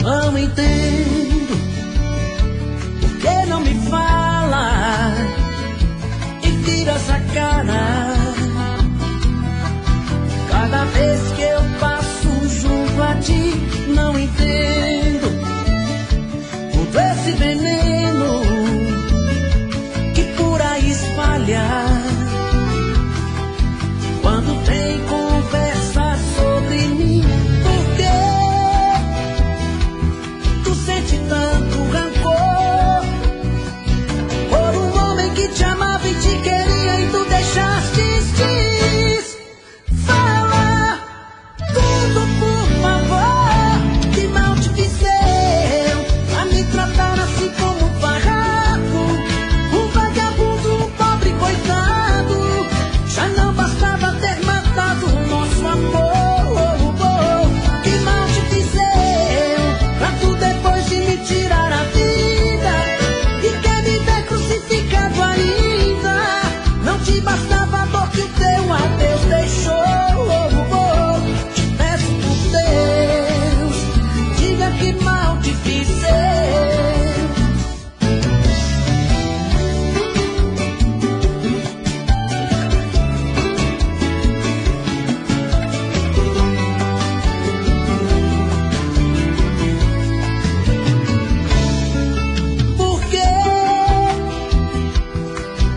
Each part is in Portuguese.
Não entendo por que não me fala e vira essa cara. Cada vez que eu passo junto a ti, não entendo todo esse veneno que por aí espalha. Quando tem conversa sobre mim, por quê? Tu sente tanto rancor por um homem que te amava e te queria e tu deixaste ir. Fala tudo, por favor, que mal te fizeram a me tratar assim como um farrapo, um vagabundo, um pobre coitado. Já não bastava ter matado o nosso amor. Que mal te fizeram pra tu depois de me tirar a vida e quer me ver crucificado ainda. Não te bastava a dor que o teu adeus deixou. Te peço por Deus, diga que mal te fizeram. Por que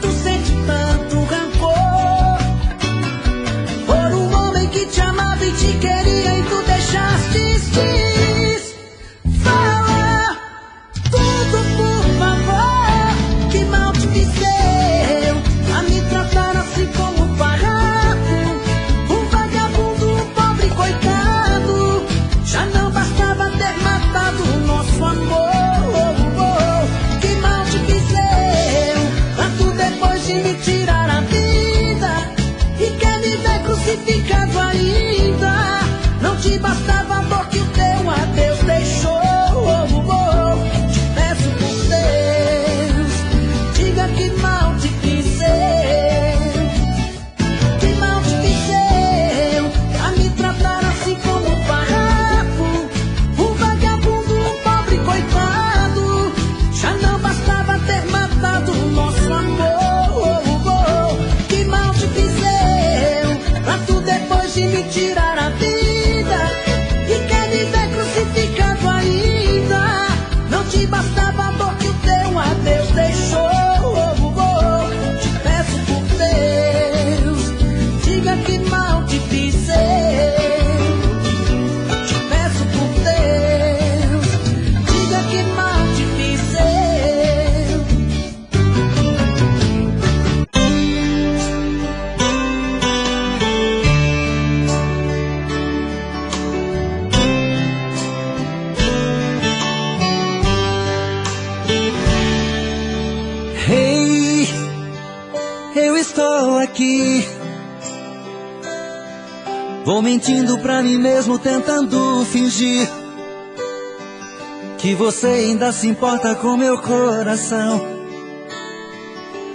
tu sente tanto rancor por um homem que te amava e te queria e tu deixaste ir? Fala tudo, por favor, que mal te fizeram a me tratar assim como um farrapo, um vagabundo, um pobre coitado. Já não bastava ter matado o nosso amor. Que mal te fizeram pra tu depois de me tirar a vida e quer me ver crucificado ainda. Não te bastava a dor que o teu adeus deixou. Te peço por Deus, diga que mal te fizeram. Que mal te fizeram a me tratar assim como um farrapo, um vagabundo, um pobre coitado. Já não bastava ter matado o nosso amor. Que mal te fizeram pra tu depois de me tirar a vida e quer me ver crucificado ainda. Não te bastava a dor que o teu adeus deixou. Te peço por Deus, diga que mal te fizeram. Te peço por Deus, diga que mal te fizeram. Hey, eu estou aqui. Vou mentindo pra mim mesmo, tentando fingir que você ainda se importa com meu coração.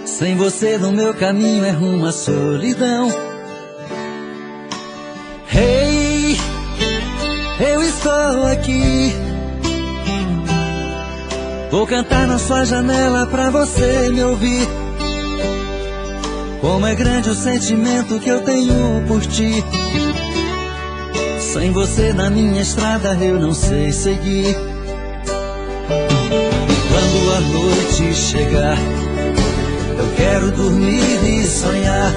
Sem você no meu caminho é rumo à solidão. Hey, eu estou aqui. Vou cantar na sua janela pra você me ouvir. Como é grande o sentimento que eu tenho por ti. Sem você na minha estrada eu não sei seguir. Quando a noite chegar, eu quero dormir e sonhar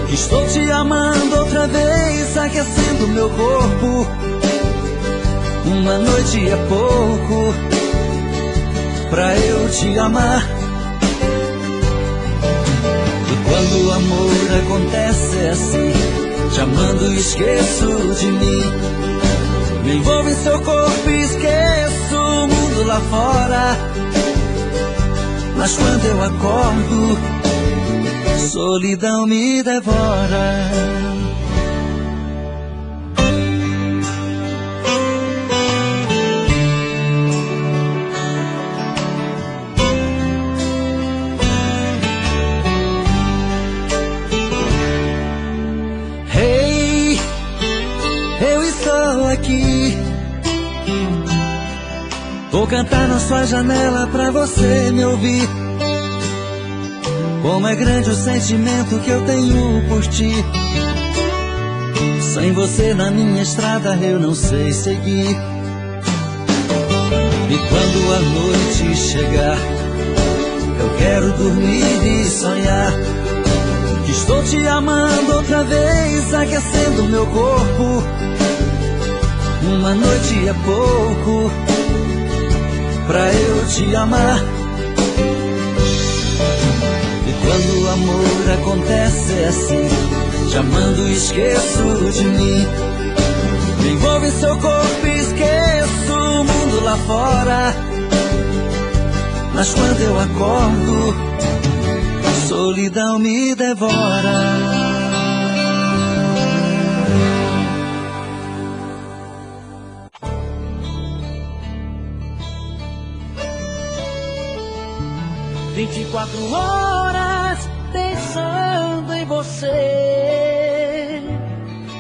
que estou te amando outra vez, aquecendo meu corpo. Uma noite é pouco pra eu te amar. E quando o amor acontece é assim, te amando e esqueço de mim. Me envolvo em seu corpo e esqueço o mundo lá fora. Mas quando eu acordo, solidão me devora. aqui. Vou cantar na sua janela pra você me ouvir. Como é grande o sentimento que eu tenho por ti. Sem você na minha estrada eu não sei seguir. E quando a noite chegar, eu quero dormir e sonhar que estou te amando outra vez, aquecendo meu corpo. Uma noite é pouco pra eu te amar. E quando o amor acontece é assim, te amando e esqueço de mim. Me envolvo em seu corpo e esqueço o mundo lá fora. Mas quando eu acordo, a solidão me devora. 24 horas pensando em você,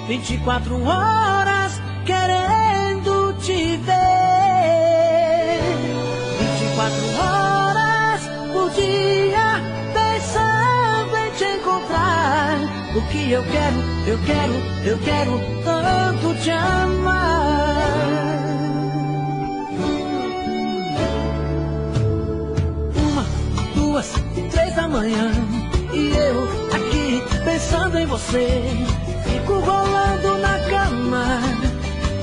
24 horas querendo te ver, 24 horas por dia pensando em te encontrar. O que eu quero tanto te amar. 1, 2, 3 da manhã e eu aqui pensando em você. Fico rolando na cama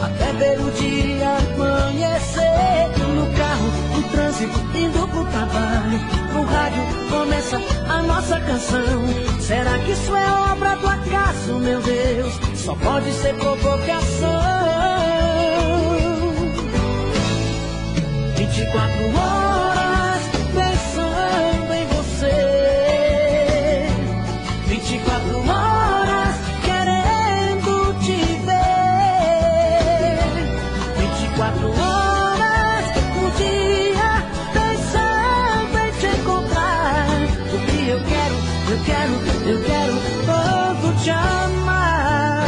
até ver o dia amanhecer. No carro, no trânsito, indo pro trabalho, no rádio começa a nossa canção. Será que isso é obra do acaso, meu Deus? Só pode ser provocação. 24 horas pensando em você, 24 horas querendo te ver, 24 horas por dia pensando em te encontrar. O que eu quero tanto te amar.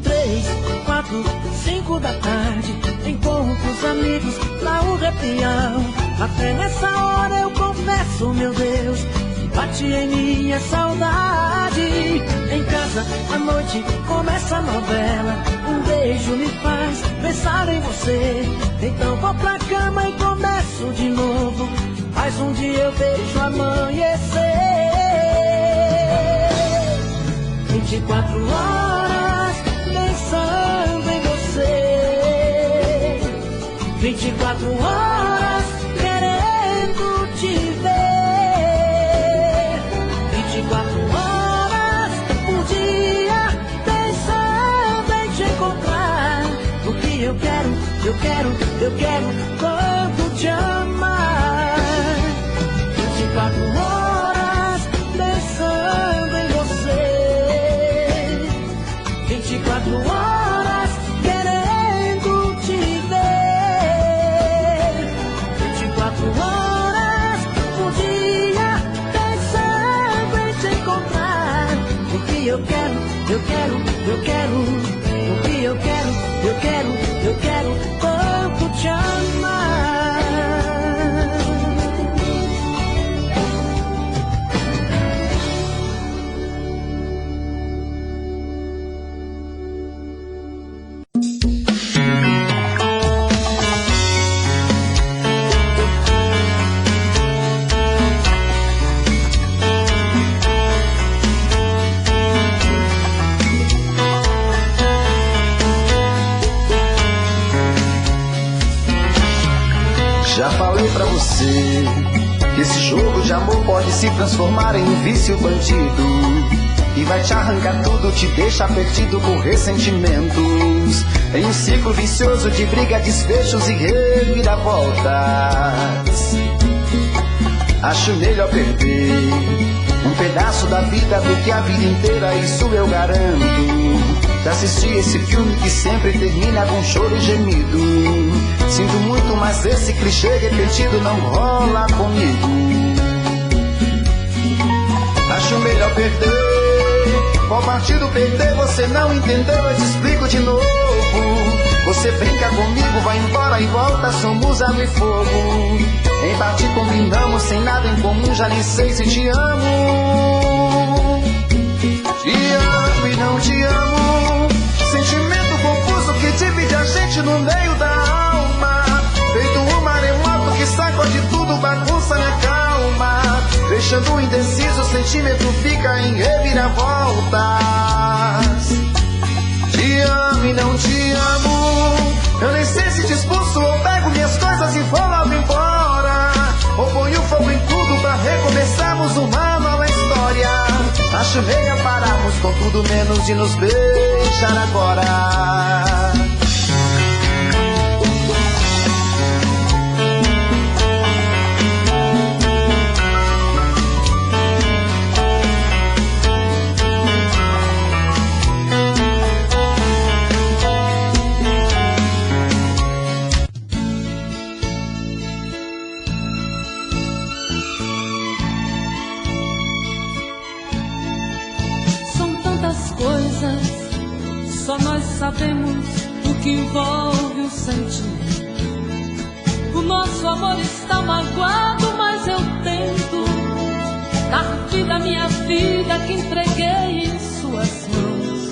3, 4, 5 da tarde, encontro com os amigos lá o repião. Até nessa hora eu confesso, meu Deus, que bate em mim a saudade. Em casa, à noite, começa a novela. Um beijo me faz pensar em você. Então vou pra cama e começo de novo. Mais um dia eu vejo amanhecer. 24 horas pensando em você, 24 horas querendo te ver, 24 horas por dia pensando em te encontrar. O que eu quero tanto te amar. 24 horas pensando em você, 24 horas querendo te ver, 24 horas por dia pensando em te encontrar. O que eu quero o que eu quero tanto te amar. Já falei pra você que esse jogo de amor pode se transformar em um vício bandido e vai te arrancar tudo, te deixar perdido com ressentimentos, em um ciclo vicioso de briga, desfechos e reviravoltas. Acho melhor perder um pedaço da vida do que a vida inteira, isso eu garanto. Já assisti esse filme que sempre termina com choro e gemido. Sinto muito, mas esse clichê repetido não rola comigo. Acho melhor perder Qual partido perder você não entendeu, eu te explico de novo. Você brinca comigo, vai embora e volta, somos água e fogo. Em parte combinamos, sem nada em comum, já nem sei se te amo. Te amo e não te amo, sentimento confuso que divide a gente no meio da alma. Feito um maremoto que sacode tudo, bagunça na calma. Deixando indeciso, o sentimento fica em reviravoltas. Te amo e não te amo, eu nem sei se te expulso ou pego minhas coisas e vou logo embora. Ou ponho fogo em tudo pra recomeçarmos uma nova história. Acho meio pararmos com tudo menos de nos beijar agora. Só nós sabemos o que envolve o sentimento. O nosso amor está magoado, mas eu tento dar vida à minha vida que entreguei em suas mãos.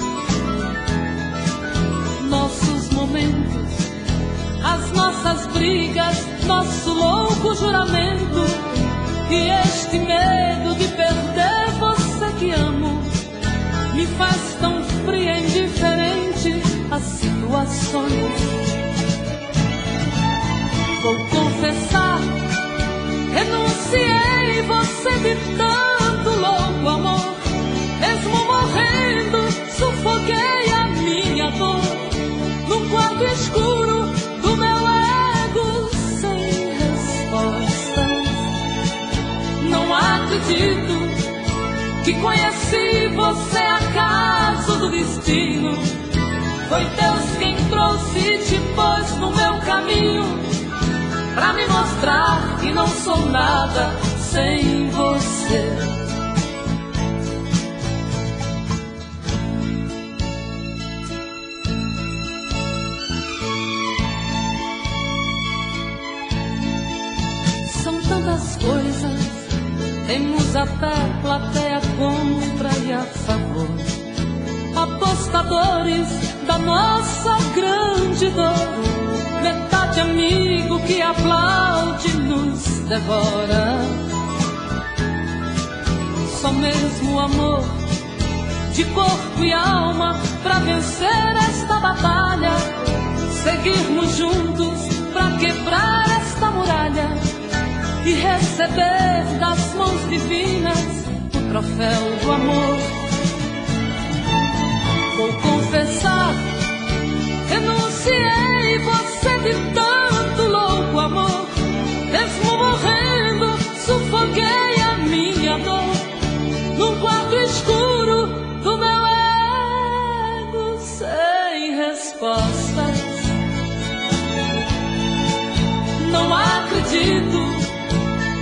Nossos momentos, as nossas brigas, nosso louco juramento e este medo de perder você que amo me faz tão fria e indiferente às situações. Vou confessar, renunciei você de tanto louco amor. Mesmo morrendo, sufoquei a minha dor num quarto escuro do meu ego sem respostas. Não acredito que conheci você acaso do destino. Foi Deus quem trouxe e te pôs no meu caminho pra me mostrar que não sou nada sem você. São tantas coisas, temos até plateia contra e a favor, apostadores da nossa grande dor, metade amigo que aplaude nos devora. Só mesmo amor de corpo e alma pra vencer esta batalha, seguirmos juntos pra quebrar esta muralha e receber das mãos divinas o troféu do amor. Vou confessar, renunciei você de tanto louco amor. Mesmo morrendo, sufoquei a minha dor num quarto escuro do meu ego sem respostas. Não acredito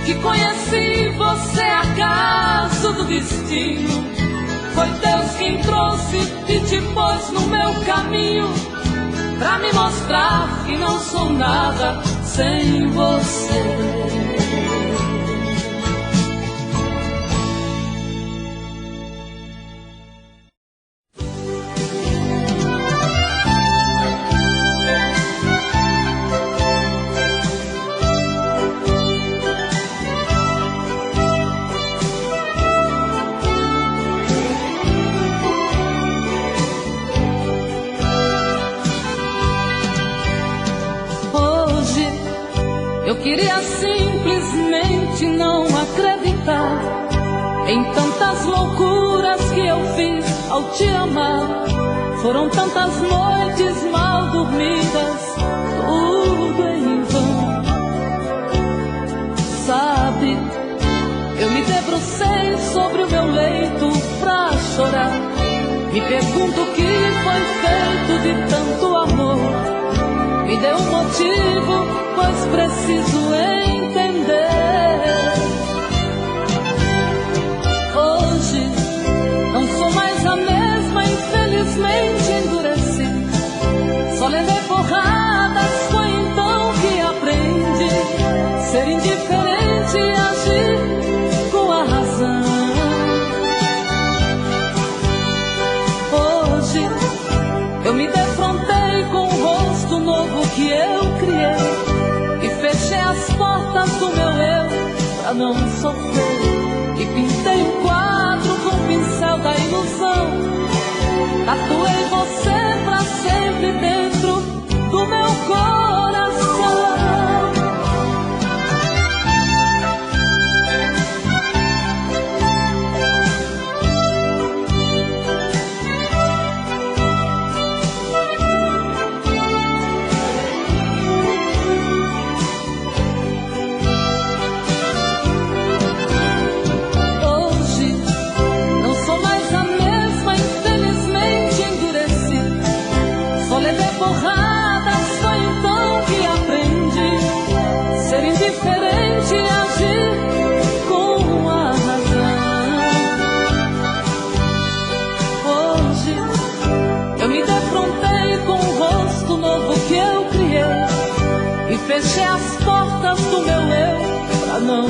que conheci você acaso do destino. Foi Deus quem trouxe e te pôs no meu caminho pra me mostrar que não sou nada sem você. Eu queria simplesmente não acreditar em tantas loucuras que eu fiz ao te amar. Foram tantas noites mal dormidas, tudo em vão. Sabe, eu me debrucei sobre o meu leito pra chorar. Me pergunto o que foi feito de tanto amor. Me dê um motivo, pois preciso entender. Hoje não sou mais a mesma pra não sofrer. E pintei um quadro com o pincel da ilusão. Tatuei você pra sempre dentro do meu coração. Diferente e agir com a razão. Hoje eu me defrontei com o rosto novo que eu criei e fechei as portas do meu eu pra não